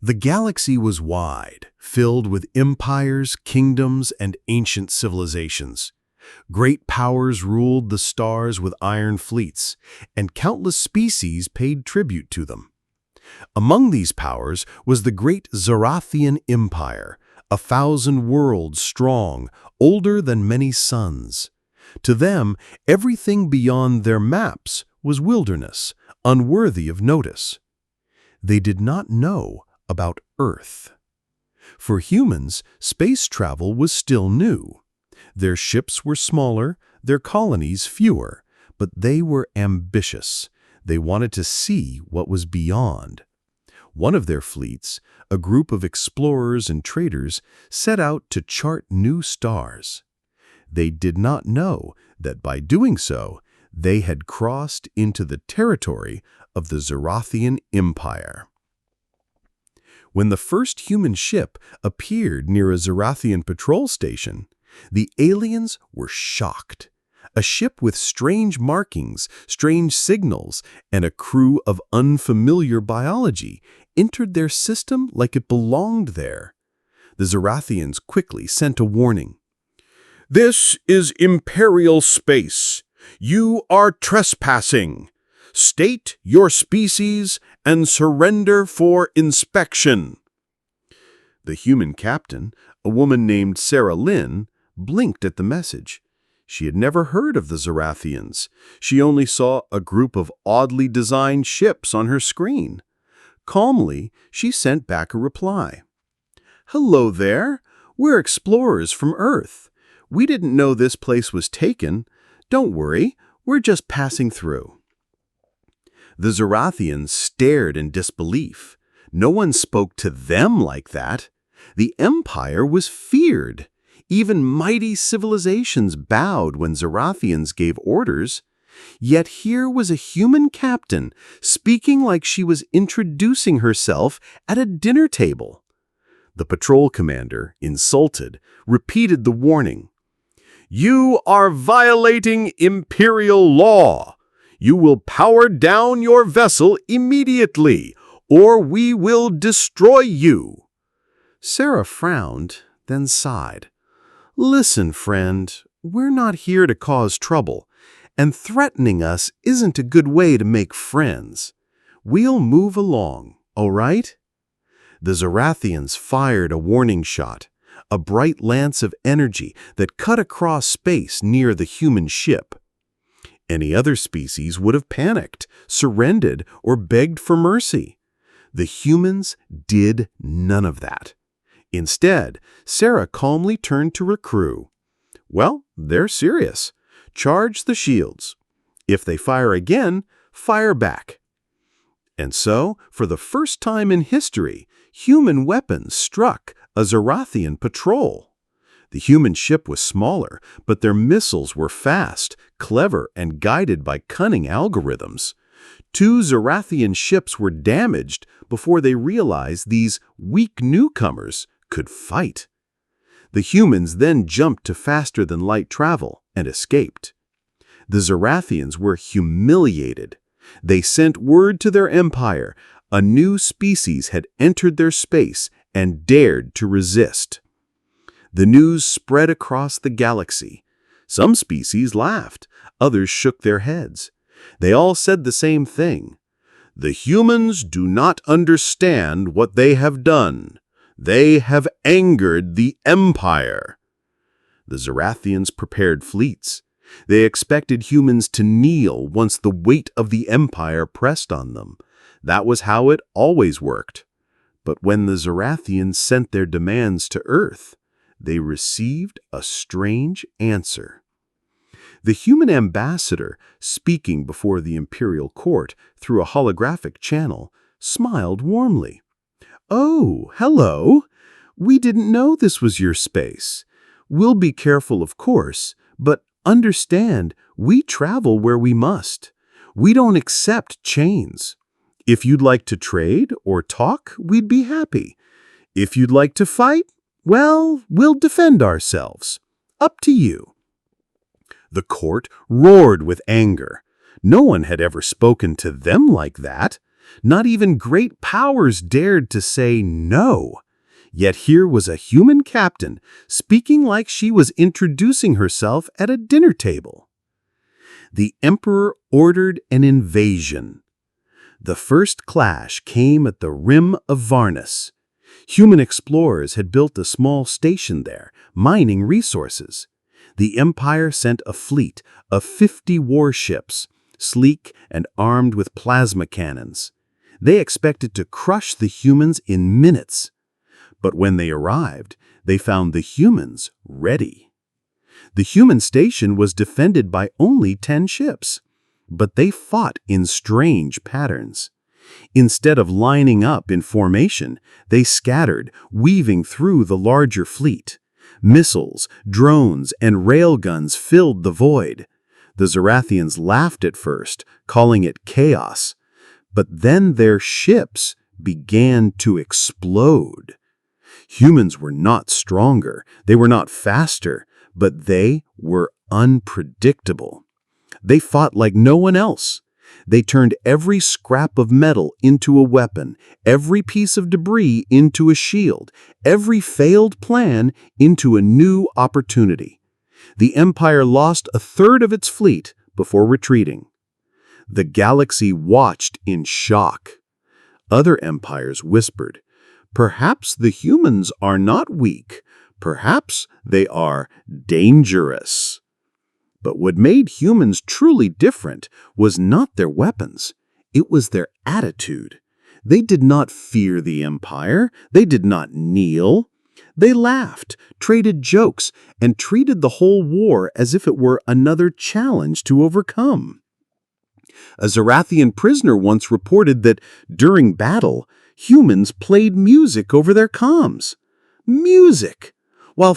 The galaxy was wide, filled with empires, kingdoms, and ancient civilizations. Great powers ruled the stars with iron fleets, and countless species paid tribute to them. Among these powers was the great Zarathian Empire, 1,000 worlds strong, older than many suns. To them, everything beyond their maps was wilderness, unworthy of notice. They did not know about Earth. For humans, space travel was still new. Their ships were smaller, their colonies fewer, but they were ambitious. They wanted to see what was beyond. One of their fleets, a group of explorers and traders, set out to chart new stars. They did not know that by doing so, they had crossed into the territory of the Zarathian Empire. When the first human ship appeared near a Zarathian patrol station, the aliens were shocked. A ship with strange markings, strange signals, and a crew of unfamiliar biology entered their system like it belonged there. The Zarathians quickly sent a warning. "This is Imperial space. You are trespassing. State your species and surrender for inspection." The human captain, a woman named Sarah Lynn, blinked at the message. She had never heard of the Zarathians. She only saw a group of oddly designed ships on her screen. Calmly, she sent back a reply. "Hello there. We're explorers from Earth. We didn't know this place was taken. Don't worry, we're just passing through." The Zarathians stared in disbelief. No one spoke to them like that. The Empire was feared. Even mighty civilizations bowed when Zarathians gave orders. Yet here was a human captain speaking like she was introducing herself at a dinner table. The patrol commander, insulted, repeated the warning. "You are violating Imperial law. You will power down your vessel immediately, or we will destroy you." Sarah frowned, then sighed. "Listen, friend, we're not here to cause trouble, and threatening us isn't a good way to make friends. We'll move along, all right?" The Zarathians fired a warning shot, a bright lance of energy that cut across space near the human ship. Any other species would have panicked, surrendered, or begged for mercy. The humans did none of that. Instead, Sarah calmly turned to her crew. "Well, they're serious. Charge the shields. If they fire again, fire back." And so, for the first time in history, human weapons struck a Zarathian patrol. The human ship was smaller, but their missiles were fast, clever, and guided by cunning algorithms. 2 Zarathian ships were damaged before they realized these weak newcomers could fight. The humans then jumped to faster-than-light travel and escaped. The Zarathians were humiliated. They sent word to their empire. A new species had entered their space and dared to resist. The news spread across the galaxy. Some species laughed, others shook their heads. They all said the same thing. "The humans do not understand what they have done. They have angered the Empire." The Zarathians prepared fleets. They expected humans to kneel once the weight of the Empire pressed on them. That was how it always worked. But when the Zarathians sent their demands to Earth, they received a strange answer. The human ambassador, speaking before the imperial court through a holographic channel, smiled warmly. "Oh, hello. We didn't know this was your space. We'll be careful, of course, but understand we travel where we must. We don't accept chains. If you'd like to trade or talk, we'd be happy. If you'd like to fight, well, we'll defend ourselves. Up to you." The court roared with anger. No one had ever spoken to them like that. Not even great powers dared to say no. Yet here was a human captain speaking like she was introducing herself at a dinner table. The emperor ordered an invasion. The first clash came at the rim of Varnus. Human explorers had built a small station there, mining resources. The empire sent a fleet of 50 warships, sleek and armed with plasma cannons. They expected to crush the humans in minutes. But when they arrived, they found the humans ready. The human station was defended by only 10 ships, but they fought in strange patterns. Instead of lining up in formation, they scattered, weaving through the larger fleet. Missiles, drones, and railguns filled the void. The Zarathians laughed at first, calling it chaos. But then their ships began to explode. Humans were not stronger, they were not faster, but they were unpredictable. They fought like no one else. They turned every scrap of metal into a weapon, every piece of debris into a shield, every failed plan into a new opportunity. The Empire lost a third of its fleet before retreating. The galaxy watched in shock. Other empires whispered, "Perhaps the humans are not weak. Perhaps they are dangerous." But what made humans truly different was not their weapons. It was their attitude. They did not fear the Empire. They did not kneel. They laughed, traded jokes, and treated the whole war as if it were another challenge to overcome. A Zarathian prisoner once reported that during battle, humans played music over their comms. Music! While